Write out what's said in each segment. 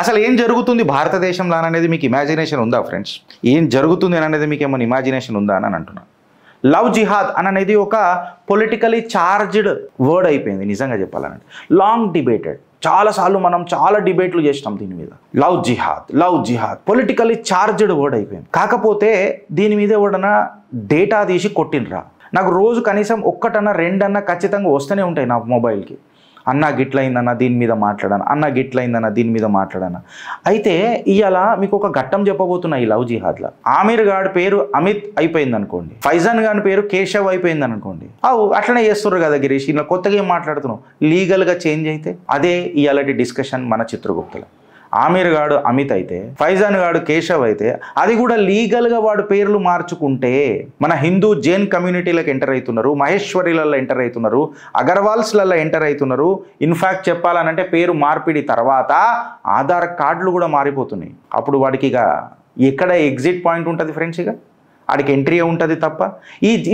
అసలు ఏం జరుగుతుంది భారతదేశంలో అనేది మీకు ఇమాజినేషన్ ఉందా ఫ్రెండ్స్? ఏం జరుగుతుంది అనేది మీకు ఏమైనా ఇమాజినేషన్ ఉందా అని అంటున్నాను. లవ్ జిహాద్ అనేది ఒక పొలిటికలీ చార్జ్డ్ వర్డ్ అయిపోయింది నిజంగా చెప్పాలంటే. లాంగ్ డిబేటెడ్, చాలాసార్లు మనం చాలా డిబేట్లు చేసినాం దీని మీద. లవ్ జిహాద్ పొలిటికలీ చార్జ్డ్ వర్డ్ అయిపోయింది. కాకపోతే దీని మీద ఎవడన్నా డేటా తీసి కొట్టినరా? నాకు రోజు కనీసం ఒక్కటన్నా రెండన్నా ఖచ్చితంగా వస్తూనే ఉంటాయి నా మొబైల్కి. అన్న గిట్లయిందన్న దీని మీద మాట్లాడాను, అన్న గిట్లయిందన్న దీని మీద మాట్లాడాను. అయితే ఇవాళ మీకు ఒక ఘట్టం చెప్పబోతున్నా ఈ లవ్ జిహాద్లో. ఆమీర్ గాడి పేరు అమిత్ అయిపోయింది అనుకోండి, ఫైజాన్ గారి పేరు కేశవ్ అయిపోయింది అనుకోండి. అట్లనే చేస్తున్నారు కదా గిరీష్, ఇలా కొత్తగా ఏం మాట్లాడుతున్నావు? లీగల్గా చేంజ్ అయితే అదే ఇవాళటి డిస్కషన్ మన చిత్రగుప్తలో. ఆమీర్ గాడు అమిత్ అయితే, ఫైజాన్ గాడు కేశవ్ అయితే, అది కూడా లీగల్గా వాడు పేర్లు మార్చుకుంటే మన హిందూ జైన్ కమ్యూనిటీలకు ఎంటర్ అవుతున్నారు, మహేశ్వరిలలో ఎంటర్ అవుతున్నారు, అగర్వాల్స్లలో ఎంటర్ అవుతున్నారు. ఇన్ఫ్యాక్ట్ చెప్పాలనంటే పేరు మార్పిడి తర్వాత ఆధార్ కార్డులు కూడా మారిపోతున్నాయి. అప్పుడు వాడికి ఇక ఎక్కడ ఎగ్జిట్ పాయింట్ ఉంటుంది ఫ్రెండ్స్? ఇక ఆడికి ఎంట్రీ ఉంటుంది తప్ప.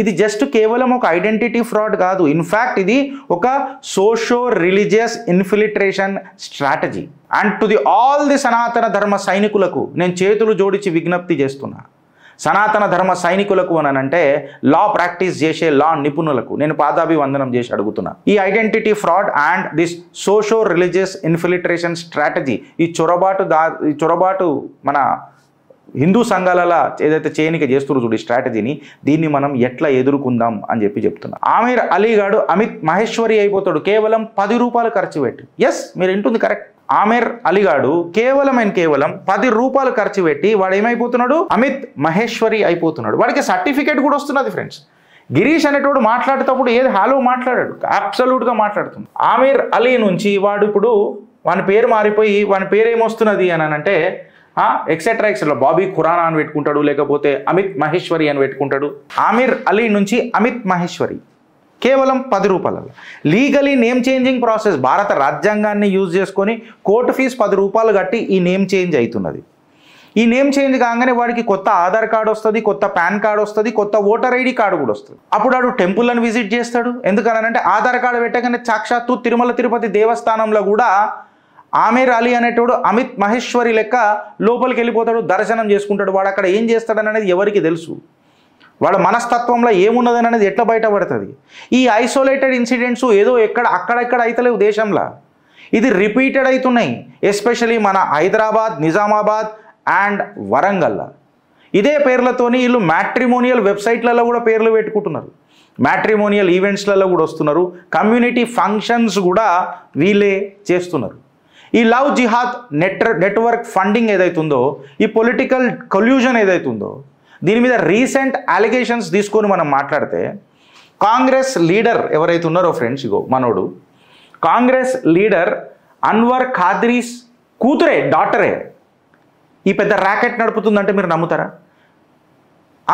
ఇది జస్ట్ కేవలం ఒక ఐడెంటిటీ ఫ్రాడ్ కాదు. ఇన్ఫ్యాక్ట్ ఇది ఒక socio religious infiltration strategy. And to the all the సనాతన ధర్మ సైనికులకు నేను చేతులు జోడించి విజ్ఞప్తి చేస్తున్నా. సనాతన ధర్మ సైనికులకు అనంటే లా ప్రాక్టీస్ చేసే లా నిపుణులకు నేను పాదాభివందనం చేసి అడుగుతున్నా. ఈ identity fraud and this socio religious infiltration strategy, ఈ చొరబాటు మన హిందూ సంఘాలలో ఏదైతే చేయనిక చేస్తున్నారు చూడు స్ట్రాటజీని, దీన్ని మనం ఎట్లా ఎదుర్కొందాం అని చెప్తున్నా. ఆమీర్ అలీ గాడు అమిత్ మహేశ్వరి అయిపోతాడు కేవలం 10 రూపాయలు ఖర్చు పెట్టి. ఎస్, మీరు వింటుంది కరెక్ట్. ఆమీర్ అలీ గాడు కేవలం 10 రూపాయలు ఖర్చు పెట్టి వాడు ఏమైపోతున్నాడు? అమిత్ మహేశ్వరి అయిపోతున్నాడు. వాడికి సర్టిఫికేట్ కూడా వస్తున్నది ఫ్రెండ్స్. గిరీష్ అనేటోడు మాట్లాడేటప్పుడు ఏది హాలో మాట్లాడాడు, అబ్సల్యూట్గా మాట్లాడుతుంది. ఆమీర్ అలీ నుంచి వాడు ఇప్పుడు వాని పేరు మారిపోయి వాని పేరు ఏమొస్తున్నది అని అంటే ఎక్సెట్రా బాబీ ఖురానా అని పెట్టుకుంటాడు, లేకపోతే అమిత్ మహేశ్వరి అని పెట్టుకుంటాడు. ఆమీర్ అలీ నుంచి అమిత్ మహేశ్వరి కేవలం 10 రూపాయలలో. లీగలీ నేమ్ చేంజింగ్ ప్రాసెస్, భారత రాజ్యాంగాన్ని యూజ్ చేసుకొని కోర్టు ఫీజు 10 రూపాయలు కట్టి ఈ నేమ్ చేంజ్ అవుతున్నది. ఈ నేమ్ చేంజ్ కాగానే వాడికి కొత్త ఆధార్ కార్డు వస్తుంది, కొత్త పాన్ కార్డు వస్తుంది, కొత్త ఓటర్ ఐడి కార్డు కూడా వస్తుంది. అప్పుడు వాడు టెంపుల్ని విజిట్ చేస్తాడు. ఎందుకనంటే ఆధార్ కార్డు పెట్టగానే సాక్షాత్తు తిరుమల తిరుపతి దేవస్థానంలో కూడా ఆమీర్ అలీ అనేటోడు అమిత్ మహేశ్వరి లెక్క లోపలికి వెళ్ళిపోతాడు, దర్శనం చేసుకుంటాడు. వాడు అక్కడ ఏం చేస్తాడని అనేది ఎవరికి తెలుసు? వాడు మనస్తత్వంలో ఏమున్నదని అనేది ఎట్లా బయటపడుతుంది? ఈ ఐసోలేటెడ్ ఇన్సిడెంట్స్ ఏదో అక్కడెక్కడ అవుతలేవు దేశంలో, ఇది రిపీటెడ్ అవుతున్నాయి. ఎస్పెషలీ మన హైదరాబాద్, నిజామాబాద్ అండ్ వరంగల్లో ఇదే పేర్లతోని వీళ్ళు మ్యాట్రిమోనియల్ వెబ్సైట్లలో కూడా పేర్లు పెట్టుకుంటున్నారు, మ్యాట్రిమోనియల్ ఈవెంట్స్లలో కూడా వస్తున్నారు, కమ్యూనిటీ ఫంక్షన్స్ కూడా వీళ్ళే చేస్తున్నారు. ఈ లవ్ జిహాద్ నెట్వర్క్ ఫండింగ్ ఏదైతుందో, ఈ పొలిటికల్ కొల్యూజన్ ఏదైతుందో, దీని మీద రీసెంట్ అలిగేషన్స్ తీసుకొని మనం మాట్లాడితే కాంగ్రెస్ లీడర్ ఎవరైతే ఉన్నారో ఫ్రెండ్స్, ఇగో మనోడు కాంగ్రెస్ లీడర్ అన్వర్ ఖాద్రీస్ కూతురే, డాటరే ఈ పెద్ద ర్యాకెట్ నడుపుతుందంటే మీరు నమ్ముతారా?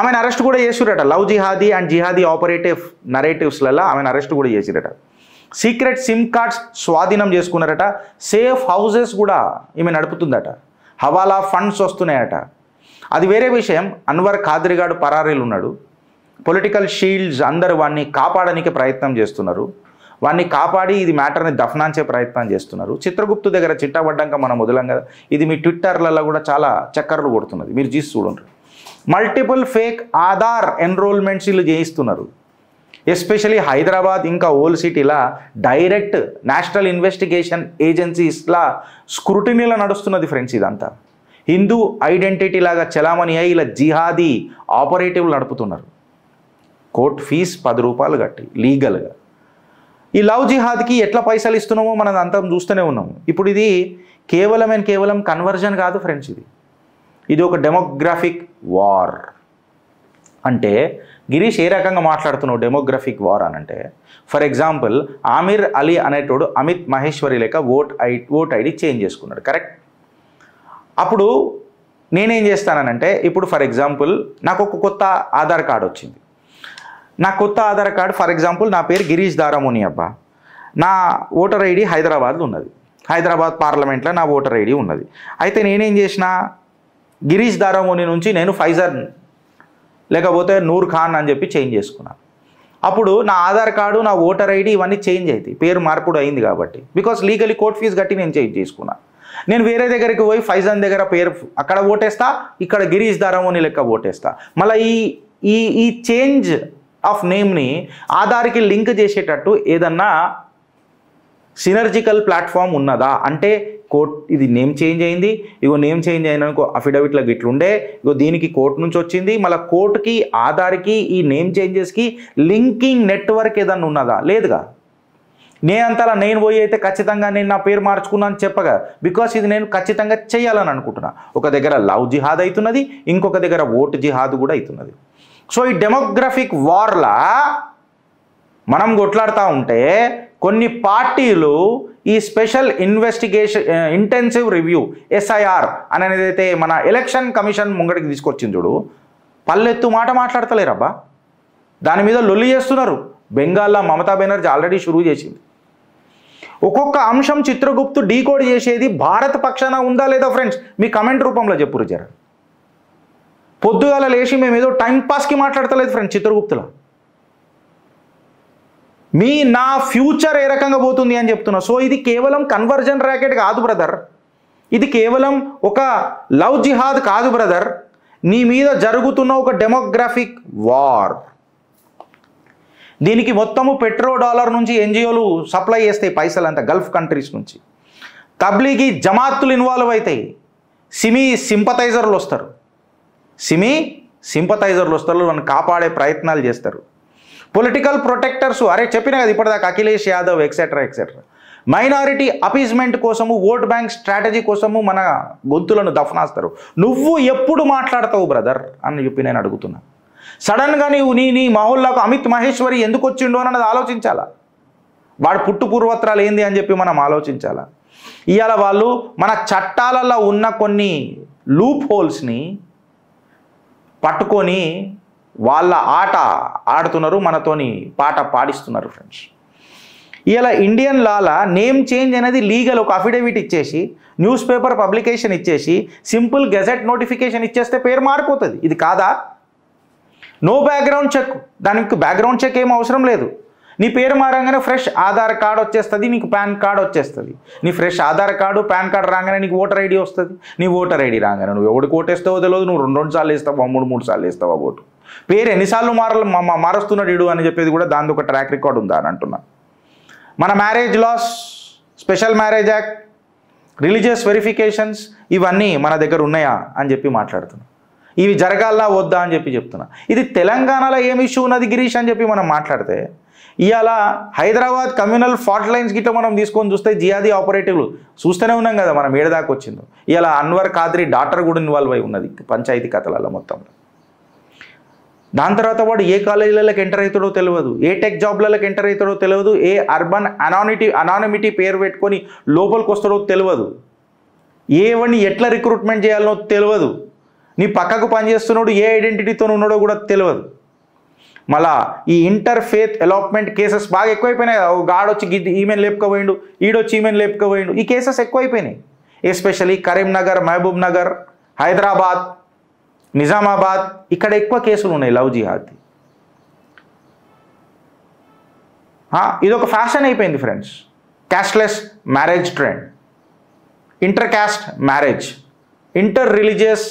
ఆమెను అరెస్ట్ కూడా చేసిరట. Love jihadi and jihadi operative నరేటివ్స్లలో ఆమెను అరెస్ట్ కూడా చేసిరట. సీక్రెట్ సిమ్ కార్డ్స్ స్వాధీనం చేసుకున్నారట. సేఫ్ హౌసెస్ కూడా ఈమె నడుపుతుందట. హవాలా ఫండ్స్ వస్తున్నాయట. అది వేరే విషయం. అన్వర్ ఖాద్రీ గాడు పరారీలు ఉన్నాడు. పొలిటికల్ షీల్డ్స్ అందరూ వాడిని కాపాడడానికి ప్రయత్నం చేస్తున్నారు. వాడిని కాపాడి ఇది మ్యాటర్ని దఫనాంచే ప్రయత్నం చేస్తున్నారు. చిత్రగుప్తు దగ్గర చిట్టబడ్డాక మనం వదలం కదా, ఇది మీ ట్విట్టర్లలో కూడా చాలా చక్కర్లు కొడుతున్నది, మీరు చూసి చూడండి. మల్టిపుల్ ఫేక్ ఆధార్ ఎన్రోల్మెంట్స్ వీళ్ళు చేయిస్తున్నారు. ఎస్పెషలీ హైదరాబాద్ ఇంకా ఓల్డ్ సిటీలా డైరెక్ట్ నేషనల్ ఇన్వెస్టిగేషన్ ఏజెన్సీస్లా స్క్రూటినీలో నడుస్తున్నది ఫ్రెండ్స్. ఇదంతా హిందూ ఐడెంటిటీ లాగా చలామణి అయ్యి ఇలా జిహాదీ ఆపరేటివ్లు నడుపుతున్నారు. కోర్టు ఫీజు 10 రూపాయలు కట్టి లీగల్గా. ఈ లవ్ జిహాద్కి ఎట్లా పైసలు ఇస్తున్నామో మనం అంతా చూస్తూనే ఉన్నాము. ఇప్పుడు ఇది కేవలం కన్వర్జన్ కాదు ఫ్రెండ్స్, ఇది ఒక డెమోగ్రాఫిక్ వార్. అంటే గిరీష్ ఏ రకంగా మాట్లాడుతున్నావు డెమోగ్రఫిక్ వార్ అని అంటే, ఫర్ ఎగ్జాంపుల్ ఆమీర్ అలీ అనేటోడు అమిత్ మహేశ్వరి లేక ఓట్ ఐడి చేంజ్ చేసుకున్నాడు, కరెక్ట్? అప్పుడు నేనేం చేస్తానంటే, ఇప్పుడు ఫర్ ఎగ్జాంపుల్ నాకు ఒక కొత్త ఆధార్ కార్డు వచ్చింది. నా కొత్త ఆధార్ కార్డు ఫర్ ఎగ్జాంపుల్ నా పేరు గిరీష్ దారాముని అబ్బా. నా ఓటర్ ఐడి హైదరాబాద్లో ఉన్నది, హైదరాబాద్ పార్లమెంట్లో నా ఓటర్ ఐడి ఉన్నది. అయితే నేనేం చేసిన, గిరీష్ దారాముని నుంచి నేను ఫైజర్ లేకపోతే నూర్ ఖాన్ అని చెప్పి చేంజ్ చేసుకున్నాను. అప్పుడు నా ఆధార్ కార్డు, నా ఓటర్ ఐడి ఇవన్నీ చేంజ్ అవుతాయి, పేరు మార్పుడు అయింది కాబట్టి. బికాస్ లీగలీ కోర్ట్ ఫీజు కట్టి నేను చేంజ్ చేసుకున్నాను. నేను వేరే దగ్గరికి పోయి ఫైజాన్ దగ్గర పేరు అక్కడ ఓటేస్తా, ఇక్కడ గిరీష్ దారమోని లెక్క ఓటేస్తా. మళ్ళీ ఈ చేంజ్ ఆఫ్ నేమ్ని ఆధార్కి లింక్ చేసేటట్టు ఏదన్నా సినర్జికల్ ప్లాట్ఫామ్ ఉన్నదా అంటే కోర్ట్ ఇది నేమ్ చేంజ్ అయింది, ఇగో నేమ్ చేంజ్ అయినాకో అఫిడవిట్లో గిట్లుండే, ఇగో దీనికి కోర్టు నుంచి వచ్చింది, మళ్ళీ కోర్టుకి ఆధార్కి ఈ నేమ్ చేంజెస్కి లింకింగ్ నెట్వర్క్ ఏదన్నా ఉన్నదా? లేదుగా. నేనంతలా నేను పోయి అయితే ఖచ్చితంగా నేను నా పేరు మార్చుకున్నాను చెప్పగా, బికాస్ ఇది నేను ఖచ్చితంగా చేయాలని అనుకుంటున్నా. ఒక దగ్గర లవ్ జిహాద్ అవుతున్నది, ఇంకొక దగ్గర ఓటు జిహాద్ కూడా అవుతున్నది. సో ఈ డెమోగ్రఫిక్ వార్లా మనం కొట్లాడుతూ ఉంటే కొన్ని పార్టీలు ఈ special investigation intensive review SIR అనేది అయితే మన ఎలక్షన్ కమిషన్ ముంగడికి తీసుకొచ్చింది చూడు, పల్లెత్తు మాట మాట్లాడతలేరబ్బా. దాని మీద లొల్లి చేస్తున్నారు. బెంగాల్లో మమతా బెనర్జీ ఆల్రెడీ షురూ చేసింది. ఒక్కొక్క అంశం చిత్రగుప్తు డీకోడ్ చేసేది భారత పక్షాన ఉందా లేదా ఫ్రెండ్స్? మీ కమెంట్ రూపంలో చెప్పురు జర. పొద్దుగాల లేచి మేము ఏదో టైంపాస్కి మాట్లాడతలేదు ఫ్రెండ్స్ చిత్రగుప్తులో. నా ఫ్యూచర్ ఏ రకంగా పోతుంది అని చెప్తున్నా. సో ఇది కేవలం కన్వర్జన్ ర్యాకెట్ కాదు బ్రదర్, ఇది కేవలం ఒక లవ్ జిహాద్ కాదు బ్రదర్, నీ మీద జరుగుతున్న ఒక డెమోగ్రాఫిక్ వార్. దీనికి మొత్తము పెట్రోడాలర్ నుంచి NGOలు సప్లై చేస్తాయి పైసలంతా, గల్ఫ్ కంట్రీస్ నుంచి. తబ్లీగీ జమాత్తులు ఇన్వాల్వ్ అవుతాయి, సిమీ సింపథైజర్లు వస్తారు, వాళ్ళని కాపాడే ప్రయత్నాలు చేస్తారు. పొలిటికల్ ప్రొటెక్టర్స్, అరే చెప్పిన కదా ఇప్పటిదాకా Akhilesh Yadav etcetera. Minority appeasement కోసము, ఓట్ బ్యాంక్ స్ట్రాటజీ కోసము మన గొంతులను దఫనాస్తారు. నువ్వు ఎప్పుడు మాట్లాడతావు బ్రదర్ అని చెప్పి నేను అడుగుతున్నా. సడన్గా నీ మహోల్లాకు అమిత్ మహేశ్వరి ఎందుకు వచ్చిండో అన్నది ఆలోచించాలా. వాడు పుట్టు పూర్వత్రాలు ఏంది అని చెప్పి మనం ఆలోచించాలా. ఇవాళ వాళ్ళు మన చట్టాలలో ఉన్న కొన్ని లూప్ హోల్స్ని పట్టుకొని వాళ్ళ ఆట ఆడుతున్నారు, మనతోని పాట పాడిస్తున్నారు ఫ్రెండ్స్. ఇలా ఇండియన్ లాలా నేమ్ చేంజ్ అనేది లీగల్. ఒక అఫిడవిట్ ఇచ్చేసి, న్యూస్ పేపర్ పబ్లికేషన్ ఇచ్చేసి, సింపుల్ గెజెట్ నోటిఫికేషన్ ఇచ్చేస్తే పేరు మారిపోతుంది. ఇది కాదా? నో బ్యాక్గ్రౌండ్ చెక్, దానికి బ్యాక్గ్రౌండ్ చెక్ ఏం అవసరం లేదు. నీ పేరు మారంగానే ఫ్రెష్ ఆధార్ కార్డు వచ్చేస్తుంది, నీకు పాన్ కార్డు వచ్చేస్తుంది. నీ fresh Aadhaar card pan card రాగానే నీకు ఓటర్ ఐడి వస్తుంది. నీ ఓటర్ ఐడి రాగానే నువ్వు ఎవడికి ఓటేస్తావో తెలియదు, నువ్వు రెండు సార్లు వేస్తావా, మూడు సార్లు వేస్తావా ఓటు. పేరు ఎన్నిసార్లు మారుస్తున్నాడు ఇడు అని చెప్పేది కూడా దాని ఒక ట్రాక్ రికార్డ్ ఉందా అని అంటున్నా. మన marriage laws, special marriage act, religious verifications ఇవన్నీ మన దగ్గర ఉన్నాయా అని చెప్పి మాట్లాడుతున్నా. ఇవి జరగాలా వద్దా అని చెప్పి చెప్తున్నా. ఇది తెలంగాణలో ఏం ఇష్యూ ఉన్నది గిరీష్ అని చెప్పి మనం మాట్లాడితే, ఇవాళ హైదరాబాద్ కమ్యూనల్ ఫాల్ట్ లైన్స్ గిట్లా మనం తీసుకొని చూస్తే జిహాదీ ఆపరేటివ్లు చూస్తూనే ఉన్నాం కదా మనం, ఏడదాకా వచ్చిందో. ఇవాళ అన్వర్ ఖాద్రీ డాక్టర్ కూడా ఇన్వాల్వ్ అయి ఉన్నది పంచాయతీ కథలలో మొత్తంలో. దాని తర్వాత వాడు ఏ కాలేజీలకు ఎంటర్ అవుతాడో తెలియదు, ఏ టెక్ జాబ్లకు ఎంటర్ అవుతాడో తెలియదు, ఏ అర్బన్ అనానిమిటీ పేరు పెట్టుకొని లోపలికి వస్తాడో తెలియదు, ఏవన్నీ ఎట్లా రిక్రూట్మెంట్ చేయాలనో తెలియదు, నీ పక్కకు పనిచేస్తున్నాడు ఏ ఐడెంటిటీతో ఉన్నాడో కూడా తెలియదు. మళ్ళా ఈ ఇంటర్ ఫేత్ అలాట్మెంట్ కేసెస్ బాగా ఎక్కువైపోయినాయి. గాడొచ్చి ఈమెను లేపుకపోయిండు, ఈడొచ్చి ఈమెను లేపుకపోయిండు, ఈ కేసెస్ ఎక్కువైపోయినాయి. ఎస్పెషలీ కరీంనగర్, మహబూబ్ నగర్, హైదరాబాద్, నిజామాబాద్ ఇక్కడ ఎక్కువ కేసులు ఉన్నాయి లవ్ జిహాద్. ఇదొక ఫ్యాషన్ అయిపోయింది friends. Casteless marriage trend, inter caste marriage, inter religious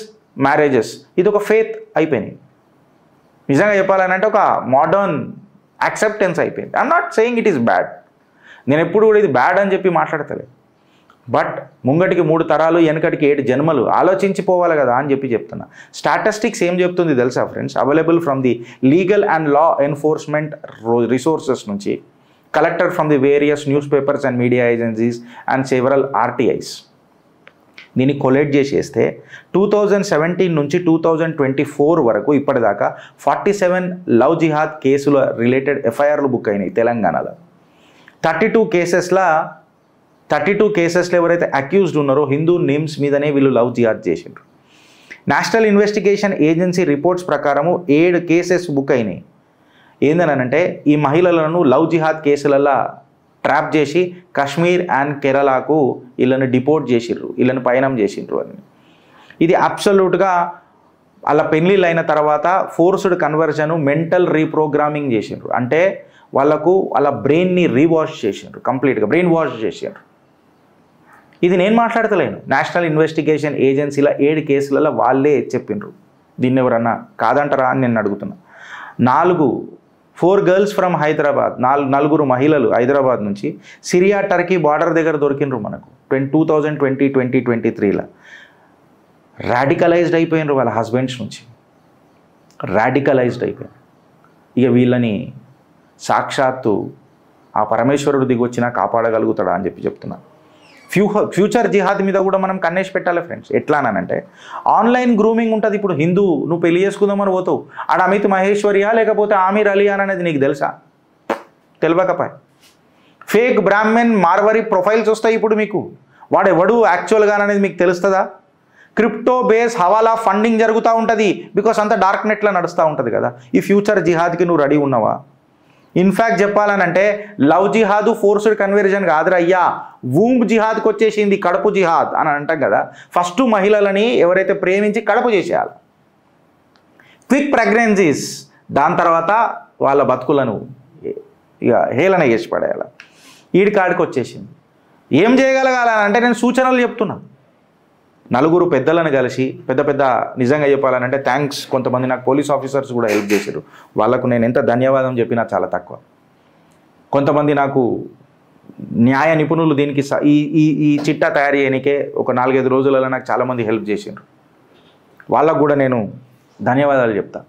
marriages ఇదొక ఫేత్ అయిపోయినాయి. నిజంగా చెప్పాలంటే ఒక మోడర్న్ యాక్సెప్టెన్స్ అయిపోయింది. I'm not saying it is bad, నేను ఎప్పుడు కూడా ఇది బ్యాడ్ అని చెప్పి మాట్లాడతలేదు. బట్ ముంగటికి 3 తరాలు వెనకటికి 7 జన్మలు ఆలోచించిపోవాలి కదా అని చెప్పి చెప్తున్నా. స్టాటిస్టిక్స్ ఏం చెప్తుంది తెలుసా friends? Available from the legal and law enforcement resources నుంచి, collected from the various newspapers and media agencies and several RTIs. దీన్ని కొలేట్ చేసేస్తే 2017 నుంచి 2024 వరకు ఇప్పటిదాకా 47 లవ్ జిహాద్ కేసుల రిలేటెడ్ FIRలు బుక్ అయినాయి తెలంగాణలో. 32 కేసెస్లో ఎవరైతే అక్యూజ్డ్ ఉన్నారో హిందూ నేమ్స్ మీదనే వీళ్ళు లవ్ జిహాద్ చేసిండ్రు. నేషనల్ ఇన్వెస్టిగేషన్ ఏజెన్సీ రిపోర్ట్స్ ప్రకారము 7 కేసెస్ బుక్ అయినాయి. ఏందనంటే ఈ మహిళలను లవ్ జిహాద్ కేసులలో ట్రాప్ చేసి కాశ్మీర్ అండ్ కేరళకు వీళ్ళని డిపోర్ట్ చేసిండ్రు, వీళ్ళని పయనం చేసిండ్రు అని. ఇది అబ్సల్యూట్గా వాళ్ళ పెళ్ళిళ్ళు అయిన తర్వాత ఫోర్స్డ్ కన్వర్జను, మెంటల్ రీప్రోగ్రామింగ్ చేసిండ్రు. అంటే వాళ్ళకు వాళ్ళ బ్రెయిన్ని రీవాష్ చేసిండ్రు, కంప్లీట్గా బ్రెయిన్ వాష్ చేసిండ్రు. ఇది నేను మాట్లాడతలేను, నేషనల్ ఇన్వెస్టిగేషన్ ఏజెన్సీల 7 కేసులలో వాళ్ళే చెప్పిండ్రు. దీన్ని ఎవరన్నా కాదంటారా అని నేను అడుగుతున్నా. 4 గర్ల్స్ ఫ్రమ్ హైదరాబాద్, 4 మహిళలు హైదరాబాద్ నుంచి సిరియా టర్కీ బార్డర్ దగ్గర దొరికినరు మనకు 2023లో. రాడికలైజ్డ్ అయిపోయినరు వాళ్ళ హస్బెండ్స్ నుంచి, రాడికలైజ్డ్ అయిపోయారు. ఇక వీళ్ళని సాక్షాత్తు ఆ పరమేశ్వరుడు దిగొచ్చినా కాపాడగలుగుతాడా అని చెప్తున్నాను. ఫ్యూచర్ జిహాద్ మీద కూడా మనం కన్నేసి పెట్టాలి ఫ్రెండ్స్. ఎట్లా అనంటే ఆన్లైన్ గ్రూమింగ్ ఉంటుంది. ఇప్పుడు హిందూ నువ్వు పెళ్లి చేసుకుందామని పోతావు, ఆడ అమిత్ మహేశ్వరియా లేకపోతే ఆమీర్ అలియా అనేది నీకు తెలుసా? తెలియకపోయి ఫేక్ బ్రాహ్మణ్ మార్వరీ ప్రొఫైల్స్ వస్తాయి ఇప్పుడు మీకు. వాడు ఎవడు యాక్చువల్గా అనేది మీకు తెలుస్తుందా? క్రిప్టో బేస్ హవాలా ఫండింగ్ జరుగుతూ ఉంటుంది, బికాస్ అంతా డార్క్ నెట్లో నడుస్తూ ఉంటుంది కదా. ఈ ఫ్యూచర్ జిహాద్కి నువ్వు రెడీ ఉన్నావా? ఇన్ఫ్యాక్ట్ చెప్పాలనంటే లవ్ జిహాద్ ఫోర్స్డ్ కన్వర్జన్ కాదురా అయ్యా, వూంబ్ జిహాద్కి వచ్చేసింది, కడుపు జిహాద్ అని అంటాం కదా. ఫస్ట్ మహిళలని ఎవరైతే ప్రేమించి కడుపు చేసేయాలి, క్విక్ ప్రెగ్నెన్సీస్, దాని తర్వాత వాళ్ళ బతుకులను ఇక హేళన చేసి పడేయాలి. ఈడి కాడికి వచ్చేసింది. ఏం చేయగలగాలంటే నేను సూచనలు చెప్తున్నా. 4 పెద్దలను కలిసి పెద్ద నిజంగా చెప్పాలనంటే థ్యాంక్స్, కొంతమంది నాకు పోలీస్ ఆఫీసర్స్ కూడా హెల్ప్ చేశారు, వాళ్ళకు నేను ఎంత ధన్యవాదం చెప్పినా చాలా తక్కువ. కొంతమంది నాకు న్యాయ నిపుణులు దీనికి ఈ చిట్టా తయారు చేయడానికే ఒక 4-5 రోజులలో నాకు చాలామంది హెల్ప్ చేసిండ్రు, వాళ్ళకు కూడా నేను ధన్యవాదాలు చెప్తా.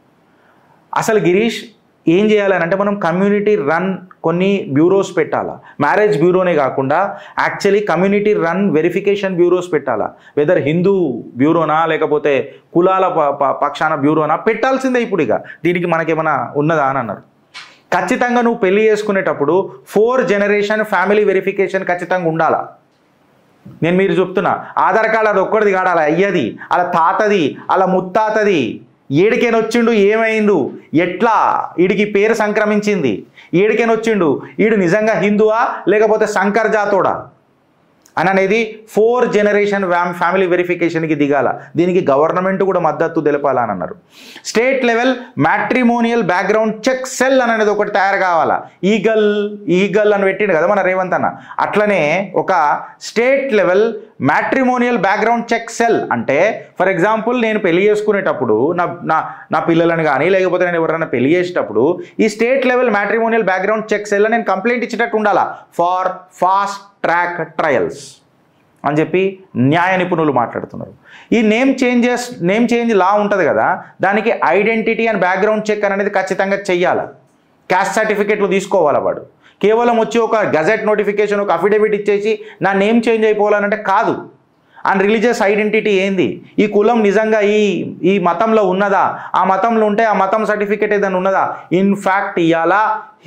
అసలు గిరీష్ ఏం చేయాలనంటే మనం కమ్యూనిటీ రన్ కొన్ని బ్యూరోస్ పెట్టాలా. మ్యారేజ్ బ్యూరోనే కాకుండా actually community run verification bureaus పెట్టాలా. వెదర్ హిందూ బ్యూరోనా లేకపోతే కులాల పక్షాన బ్యూరోనా పెట్టాల్సిందే ఇప్పుడు. ఇక దీనికి మనకేమైనా ఉన్నదా అని అన్నారు. ఖచ్చితంగా నువ్వు పెళ్లి చేసుకునేటప్పుడు 4 జనరేషన్ ఫ్యామిలీ వెరిఫికేషన్ ఖచ్చితంగా ఉండాలా. నేను మీరు చెప్తున్నా, ఆధార్ కార్డు అది ఒక్కడిది కాదు, అలా అయ్యది, అలా తాతది, అలా ముత్తాతది, ఏడికేనొచ్చిండు, ఏమైండు, ఎట్లా ఈడికి పేరు సంక్రమించింది, ఏడికేనొచ్చిండు, ఈడు నిజంగా హిందువా లేకపోతే శంకర్ జాతోడా అని అనేది 4 జనరేషన్ ఫ్యామిలీ వెరిఫికేషన్కి దిగాల. దీనికి గవర్నమెంట్ కూడా మద్దతు తెలపాలని అన్నారు. State level matrimonial background check cell అనేది ఒకటి తయారు కావాలా. ఈగల్ అని పెట్టిండు కదా మన రేవంత్ అన్న, అట్లనే ఒక state level matrimonial background check cell అంటే ఫర్ ఎగ్జాంపుల్ నేను పెళ్లి చేసుకునేటప్పుడు నా పిల్లలను కానీ లేకపోతే నేను ఎవరైనా పెళ్లి చేసేటప్పుడు ఈ state level matrimonial background check cell నేను కంప్లైంట్ ఇచ్చేటట్టు ఉండాలా ఫార్ ఫాస్ట్ ట్రాక్ ట్రయల్స్ అని చెప్పి న్యాయ నిపుణులు మాట్లాడుతున్నారు. ఈ నేమ్ చేంజ్ లా ఉంటుంది కదా, దానికి ఐడెంటిటీ అండ్ బ్యాక్గ్రౌండ్ చెక్ అనేది ఖచ్చితంగా చెయ్యాలి. క్యాస్ట్ సర్టిఫికేట్లు తీసుకోవాలా వాడు. కేవలం వచ్చి ఒక గజెట్ నోటిఫికేషన్ ఒక అఫిడవిట్ ఇచ్చేసి నా నేమ్ చేంజ్ అయిపోవాలనంటే కాదు. అండ్ రిలీజియస్ ఐడెంటిటీ ఏంది, ఈ కులం నిజంగా ఈ మతంలో ఉన్నదా, ఆ మతంలో ఉంటే ఆ మతం సర్టిఫికేట్ ఏదైనా ఉన్నదా. ఇన్ఫ్యాక్ట్ ఇవాళ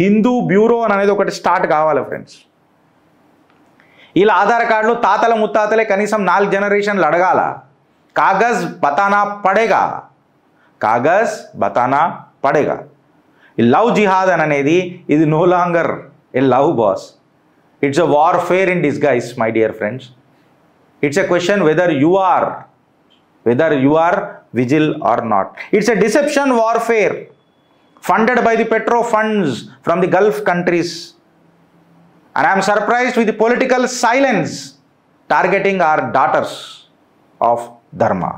హిందూ బ్యూరో అనేది ఒకటి స్టార్ట్ కావాలి ఫ్రెండ్స్. ఇలా ఆధార్ కార్డులు తాతల ముత్తాతలే కనీసం 4 జనరేషన్లు అడగాల. కాగజ్ బతానా పడేగా, కాగజ్ బతానా పడేగా. ఈ లవ్ జిహాద్ అనేది ఇది no longer a love boss, it's a warfare in disguise my dear friends. It's a question whether you are vigil or not. It's a deception warfare funded by the petro funds from the Gulf countries. And I am surprised with the political silence targeting our daughters of Dharma.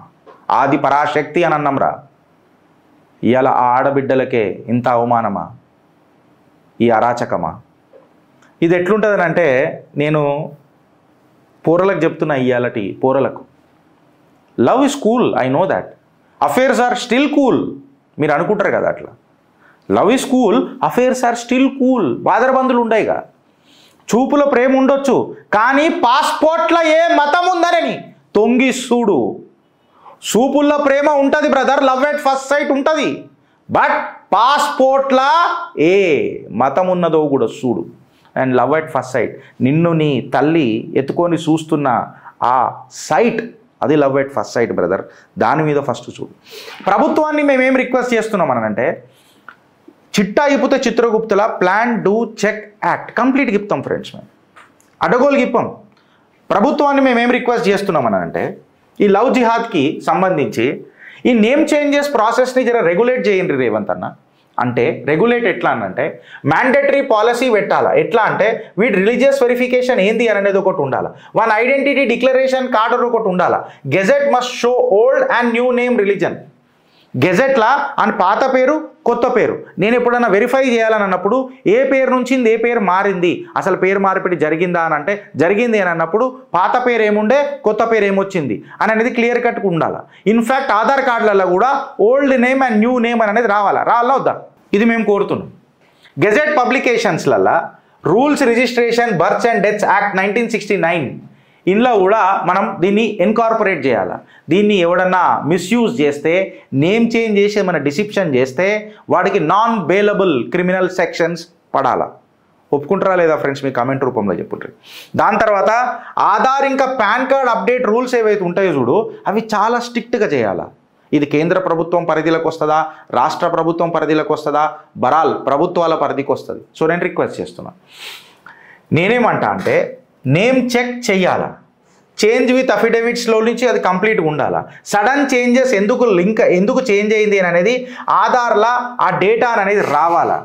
ఆది పరాశక్తి అని అన్నంరా, ఇవాళ ఆ ఆడబిడ్డలకే ఇంత అవమానమా, ఈ అరాచకమా? ఇది ఎట్లుంటుందని అంటే నేను పోరలకు చెప్తున్నా, ఇవాళటి పోరలకు love is cool, I know that. Affairs are still cool. మీరు అనుకుంటారు కదా అట్లా, love is cool, affairs are still cool. బాదరబందులు ఉండయిగా, చూపుల ప్రేమ ఉండొచ్చు, కానీ పాస్పోర్ట్లో ఏ మతం ఉందని తొంగి చూడు. చూపుల్లో ప్రేమ ఉంటుంది brother, love at first sight ఉంటుంది, బట్ పాస్పోర్ట్లా ఏ మతం ఉన్నదో కూడా చూడు. And love at first sight, నిన్ను నీ తల్లి ఎత్తుకొని చూస్తున్న ఆ సైట్, అది love at first sight brother. దాని మీద ఫస్ట్ చూడు. ప్రభుత్వాన్ని మేమేం రిక్వెస్ట్ చేస్తున్నాం అనంటే, చిట్టా ఇప్పితే చిత్రగుప్తుల plan do check act complete గిప్తాం ఫ్రెండ్స్. మేము అడగోలు గిప్పాం. ప్రభుత్వాన్ని మేమేం రిక్వెస్ట్ చేస్తున్నాం అనంటే, ఈ లవ్ జిహాద్కి సంబంధించి ఈ నేమ్ చేంజెస్ ప్రాసెస్ని జర రెగ్యులేట్ చేయండి రేవంత్ అన్న. అంటే రెగ్యులేట్ ఎట్లా అంటే మ్యాండేటరీ పాలసీ పెట్టాలా. ఎట్లా అంటే వీటి రిలీజియస్ వెరిఫికేషన్ ఏంది అని అనేది ఒకటి ఉండాలి. వన్ ఐడెంటిటీ డిక్లరేషన్ కార్డర్ ఒకటి ఉండాలి. Gazette must show old and new name religion. గెజెట్లా అని పాత పేరు కొత్త పేరు నేను ఎప్పుడైనా వెరిఫై చేయాలని అన్నప్పుడు ఏ పేరు నుంచి ఏ పేరు మారింది, అసలు పేరు మార్పిడి జరిగిందా అని అంటే జరిగింది అని అన్నప్పుడు పాత పేరు ఏముండే కొత్త పేరు ఏమొచ్చింది అని అనేది క్లియర్ కట్గా ఉండాలి. ఇన్ఫ్యాక్ట్ ఆధార్ కార్డులలో కూడా old name and new name అనేది రావాలా వద్దా, ఇది మేము కోరుతున్నాం. గెజెట్ పబ్లికేషన్స్లల్లో rules registration births and deaths act 1969 ఇందులో కూడా మనం దీన్ని ఇన్కార్పొరేట్ చేయాలి. దీన్ని ఎవడన్నా మిస్యూజ్ చేస్తే, నేమ్ చేంజ్ చేసి ఏమైనా డిసిప్షన్ చేస్తే వాడికి నాన్ బెయిలబుల్ క్రిమినల్ సెక్షన్స్ పడాలా. ఒప్పుకుంటారా లేదా ఫ్రెండ్స్? మీ కామెంట్ రూపంలో చెప్పుంటారు. దాని తర్వాత ఆధార్ ఇంకా పాన్ కార్డ్ అప్డేట్ రూల్స్ ఏవైతే ఉంటాయో చూడు అవి చాలా స్ట్రిక్ట్గా చేయాలా. ఇది కేంద్ర ప్రభుత్వం పరిధిలోకి వస్తుందా, రాష్ట్ర ప్రభుత్వం పరిధిలోకి వస్తుందా, బరాల్ ప్రభుత్వాల పరిధికి వస్తుంది. సో నేను రిక్వెస్ట్ చేస్తున్నా, నేనేమంటా అంటే నేమ్ చెక్ చెయ్యాలా. చేంజ్ విత్ అఫిడవిట్స్లో నుంచి అది కంప్లీట్గా ఉండాలా. సడన్ చేంజెస్ ఎందుకు చేంజ్ అయింది అని అనేది ఆధార్లా ఆ డేటా అనేది రావాలా.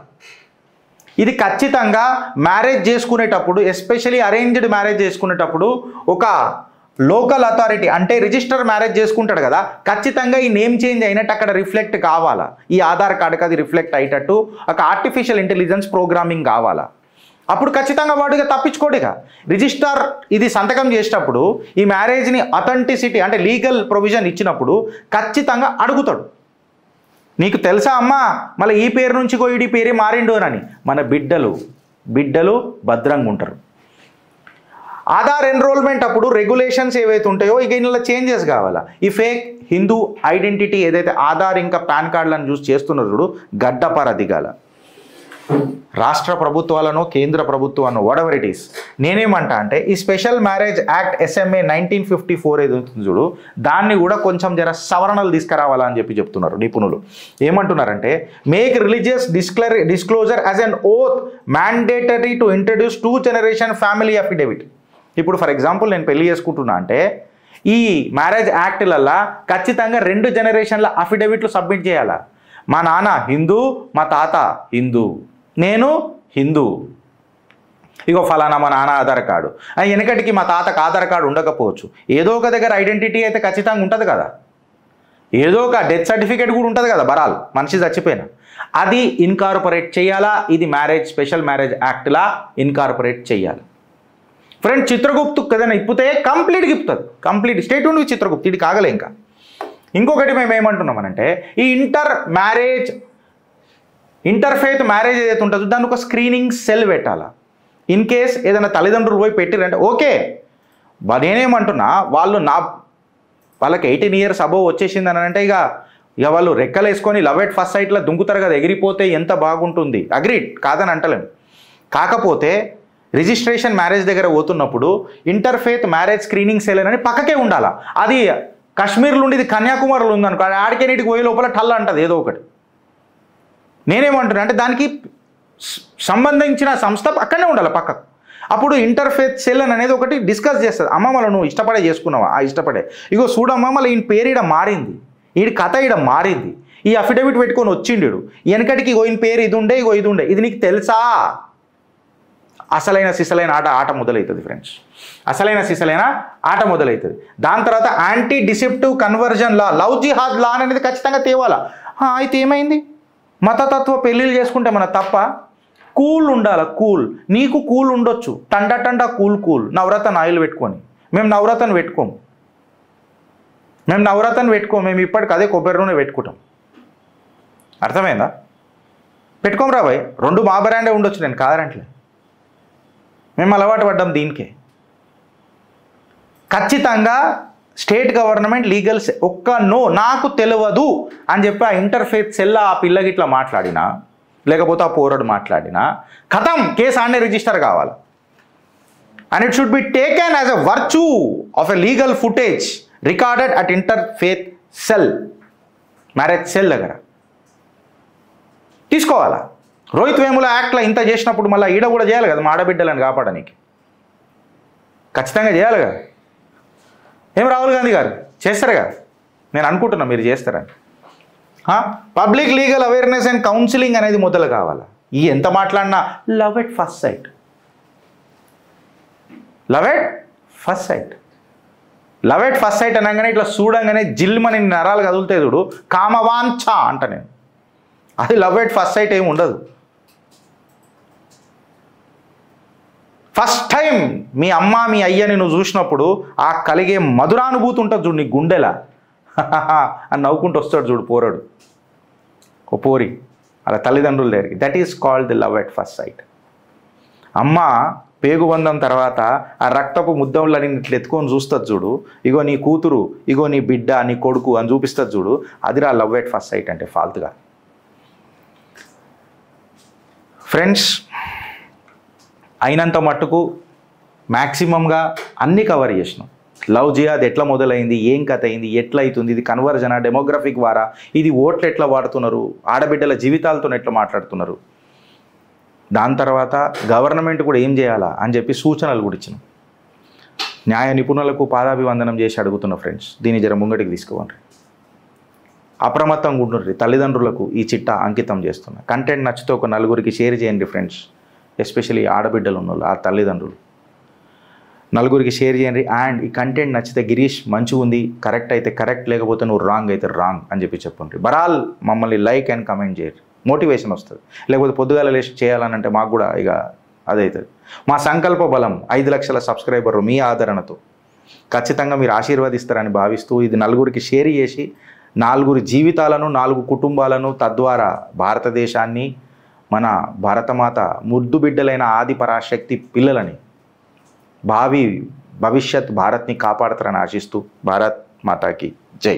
ఇది ఖచ్చితంగా మ్యారేజ్ చేసుకునేటప్పుడు, ఎస్పెషలీ అరేంజ్డ్ మ్యారేజ్ చేసుకునేటప్పుడు ఒక లోకల్ అథారిటీ అంటే రిజిస్టర్ మ్యారేజ్ చేసుకుంటాడు కదా, ఖచ్చితంగా ఈ నేమ్ చేంజ్ అయినట్టు అక్కడ రిఫ్లెక్ట్ కావాలా. ఈ ఆధార్ కార్డుకి అది రిఫ్లెక్ట్ అయ్యేటట్టు ఒక ఆర్టిఫిషియల్ ఇంటెలిజెన్స్ ప్రోగ్రామింగ్ కావాలా. అప్పుడు ఖచ్చితంగా వాడిగా తప్పించుకోడిగా. రిజిస్టార్ ఇది సంతకం చేసేటప్పుడు ఈ మ్యారేజ్ని అథెంటిసిటీ అంటే లీగల్ ప్రొవిజన్ ఇచ్చినప్పుడు ఖచ్చితంగా అడుగుతాడు, నీకు తెలుసా అమ్మా మళ్ళీ ఈ పేరు నుంచి ఈ పేరే మారిండు అని. మన బిడ్డలు భద్రంగా ఉంటారు. ఆధార్ ఎన్రోల్మెంట్ అప్పుడు రెగ్యులేషన్స్ ఏవైతే ఉంటాయో ఇక ఇందులో చేంజెస్ కావాలా. ఈ ఫేక్ హిందూ ఐడెంటిటీ ఏదైతే ఆధార్ ఇంకా పాన్ కార్డులను చూసి చేస్తున్నారు చూడు గడ్డపార దిగాల. రాష్ట్ర ప్రభుత్వాలను కేంద్ర ప్రభుత్వాలను వాటెవర్ ఇట్ ఈస్. నేనేమంటా అంటే ఈ స్పెషల్ మ్యారేజ్ యాక్ట్ SMA 1954 ఏది ఉంటుంది చూడు దాన్ని కూడా కొంచెం జర సవరణలు తీసుకురావాలని చెప్తున్నారు నిపుణులు. ఏమంటున్నారంటే make religious disclosure as an oath mandatory to introduce 2 generation family affidavit. ఇప్పుడు ఫర్ ఎగ్జాంపుల్ నేను పెళ్లి చేసుకుంటున్నా అంటే ఈ మ్యారేజ్ యాక్ట్లల్లో ఖచ్చితంగా 2 జనరేషన్ల అఫిడవిట్లు సబ్మిట్ చేయాలా. మా నాన్న హిందూ, మా తాత హిందూ, నేను హిందూ, ఇగో ఫలానా మా నాన్న ఆధార్ కార్డు. వెనకటికి మా తాతకు ఆధార్ కార్డు ఉండకపోవచ్చు, ఏదో ఒక దగ్గర ఐడెంటిటీ అయితే ఖచ్చితంగా ఉంటుంది కదా, ఏదో ఒక డెత్ సర్టిఫికేట్ కూడా ఉంటుంది కదా బరాల్ మనిషి చచ్చిపోయినా, అది ఇన్కార్పొరేట్ చేయాలా. ఇది స్పెషల్ మ్యారేజ్ యాక్ట్లా ఇన్కార్పొరేట్ చేయాలి. ఫ్రెండ్ చిత్రగుప్తు ఏదైనా ఇప్పితే కంప్లీట్గా ఇప్పుతుంది, కంప్లీట్ స్టేట్ ఉండి చిత్రగుప్తు ఇది కాగలే. ఇంకా ఇంకొకటి మేము ఏమంటున్నామనంటే ఈ ఇంటర్ఫేత్ మ్యారేజ్ ఏదైతే ఉంటుందో దాన్ని ఒక స్క్రీనింగ్ సెల్ పెట్టాలా. ఇన్ కేస్ ఏదైనా తల్లిదండ్రులు పోయి పెట్టిరంటే ఓకే, నేనేమంటున్నా వాళ్ళకి 18 years అబోవ్ వచ్చేసింది అని అంటే ఇక వాళ్ళు రెక్కలు వేసుకొని లవ్ ఎట్ ఫస్ట్ సైట్లో దుంకుతారు కదా, ఎగిరిపోతే ఎంత బాగుంటుంది. అగ్రీడ్ కాదని అంటలేము. కాకపోతే రిజిస్ట్రేషన్ మ్యారేజ్ దగ్గర పోతున్నప్పుడు ఇంటర్ఫేత్ మ్యారేజ్ స్క్రీనింగ్ సెల్ అని పక్కకే ఉండాలా. అది కాశ్మీర్లో ఉండేది కన్యాకుమారిలో ఉందనుకో ఆడికే నీటికి పోయే లోపల టల్ల అంటుంది ఏదో ఒకటి. నేనేమంటున్నా అంటే దానికి సంబంధించిన సంస్థ అక్కడనే ఉండాలి పక్కకు. అప్పుడు ఇంటర్ఫేత్ సెల్ అనేది ఒకటి డిస్కస్ చేస్తుంది. అమ్మ మళ్ళీ నువ్వు ఇష్టపడే చేసుకున్నావా, ఇష్టపడే ఇగో చూడమ్మా మళ్ళీ ఈయన పేరు ఈడ మారింది, ఈడి కథ ఈడ మారింది, ఈ అఫిడవిట్ పెట్టుకొని వచ్చిండు, వెనకటికి ఇగో ఈయన పేరు ఇది ఉండే ఇది నీకు తెలుసా. అసలైన సిసలైన ఆట మొదలవుతుంది ఫ్రెండ్స్, అసలైన సిసలైన ఆట మొదలవుతుంది. దాని తర్వాత యాంటీ డిసెప్టివ్ కన్వర్జన్ లా, లవ్ జిహాద్ లా అనేది ఖచ్చితంగా తేవాలా. అయితే ఏమైంది, మతతత్వ పెళ్ళిళ్ళు చేసుకుంటే మన తప్ప? కూల్ ఉండాలి, కూల్. నీకు కూల్ ఉండొచ్చు, టండా కూల్ నవరత్న ఆయిల్ పెట్టుకొని. మేము నవరత్న పెట్టుకోము, మేము ఇప్పటికి అదే కొబ్బరి నూనె పెట్టుకుంటాం. అర్థమైందా? పెట్టుకోము రా భయ్, 2 మా బ్రాండే ఉండొచ్చు, నేను కాదంటలే, మేము అలవాటు పడ్డాం దీనికే. ఖచ్చితంగా స్టేట్ గవర్నమెంట్ లీగల్ నాకు తెలియదు అని చెప్పి ఆ ఇంటర్ఫేత్ సెల్ ఆ పిల్లకి ఇట్లా మాట్లాడినా లేకపోతే ఆ పోరాడు మాట్లాడినా ఖతం కేసు ఆడనే రిజిస్టర్ కావాలి. And it should be taken as a virtue of a legal footage recorded at interfaith cell marriage cell దగ్గర తీసుకోవాలా. రోహిత్ వేముల యాక్ట్లో ఇంత చేసినప్పుడు మళ్ళీ ఈడ కూడా చేయాలి కదా, మా ఆడబిడ్డలను కాపాడడానికి ఖచ్చితంగా చేయాలి కదా. ఏం రాహుల్ గాంధీ గారు చేస్తారు కదా, నేను అనుకుంటున్నా మీరు చేస్తారని. Public legal awareness and counselling అనేది మొదలు కావాలా. ఈ ఎంత మాట్లాడినా love at first sight, love at first sight, love at first sight అనగానే ఇట్లా చూడంగానే జిల్మని నరాలు కదులుతాయి చూడు, కామవాంఛ అంట నేను. అది లవ్ ఎట్ ఫస్ట్ సైట్ ఏమి ఉండదు. ఫస్ట్ టైం మీ అమ్మ మీ అయ్యని నువ్వు చూసినప్పుడు ఆ కలిగే మధురానుభూతి ఉంటుంది చూడు నీ గుండెలా అని నవ్వుకుంటూ వస్తాడు చూడు పోరాడు, ఓ పోరి అలా తల్లిదండ్రుల దగ్గరికి. That is called the love at first sight. అమ్మ పేగుబంధం తర్వాత ఆ రక్తపు ముద్దంలని ఇట్లా ఎత్తుకొని చూస్తుంది చూడు, ఇగో నీ కూతురు, ఇగో నీ బిడ్డ, నీ కొడుకు అని చూపిస్తుంది చూడు, అదిరా లవ్ ఎట్ ఫస్ట్ సైట్ అంటే, ఫాల్తుగా. ఫ్రెండ్స్, అయినంత మట్టుకు మ్యాక్సిమంగా అన్నీ కవర్ చేసినాం. లవ్ జిహాద్ ఎట్లా మొదలైంది, ఏం కథ అయింది, ఎట్లా అవుతుంది, ఇది కన్వర్జన, డెమోగ్రఫిక్ వారా, ఇది ఓట్లు ఎట్లా వాడుతున్నారు, ఆడబిడ్డల జీవితాలతో ఎట్లా మాట్లాడుతున్నారు, దాని తర్వాత గవర్నమెంట్ కూడా ఏం చేయాలా అని చెప్పి సూచనలు కూడా ఇచ్చినాం. న్యాయ నిపుణులకు పాదాభివందనం చేసి అడుగుతున్న ఫ్రెండ్స్, దీన్ని జర ముంగటికి తీసుకోవండి. అప్రమత్తంగా ఉండండి. తల్లిదండ్రులకు ఈ చిట్టా అంకితం చేస్తున్నా. కంటెంట్ నచ్చితే ఒక నలుగురికి షేర్ చేయండి ఫ్రెండ్స్, ఎస్పెషల్లీ ఆడబిడ్డలు ఉన్నోళ్ళు, ఆ తల్లిదండ్రులు నలుగురికి షేర్ చేయండి. అండ్ ఈ కంటెంట్ నచ్చితే గిరీష్ మంచిగా ఉంది, కరెక్ట్ అయితే కరెక్ట్, లేకపోతే నువ్వు రాంగ్ అయితే రాంగ్ అని చెప్పి చెప్పండి. బరాల్ మమ్మల్ని లైక్ అండ్ కమెంట్ చేయరు, మోటివేషన్ వస్తుంది. లేకపోతే పొద్దుగాల లేచి చేయాలని అంటే మాకు కూడా ఇక అదవుతుంది. మా సంకల్ప బలం 5 లక్షల సబ్స్క్రైబర్లు మీ ఆదరణతో ఖచ్చితంగా మీరు ఆశీర్వదిస్తారని భావిస్తూ ఇది నలుగురికి షేర్ చేసి 4 జీవితాలను, 4 కుటుంబాలను, తద్వారా భారతదేశాన్ని, మన భారతమాత ముద్దు బిడ్డలైన ఆది పరాశక్తి పిల్లలని, భవిష్యత్ భారత్ని కాపాడతారని ఆశిస్తూ భారత్ మాతాకి జై.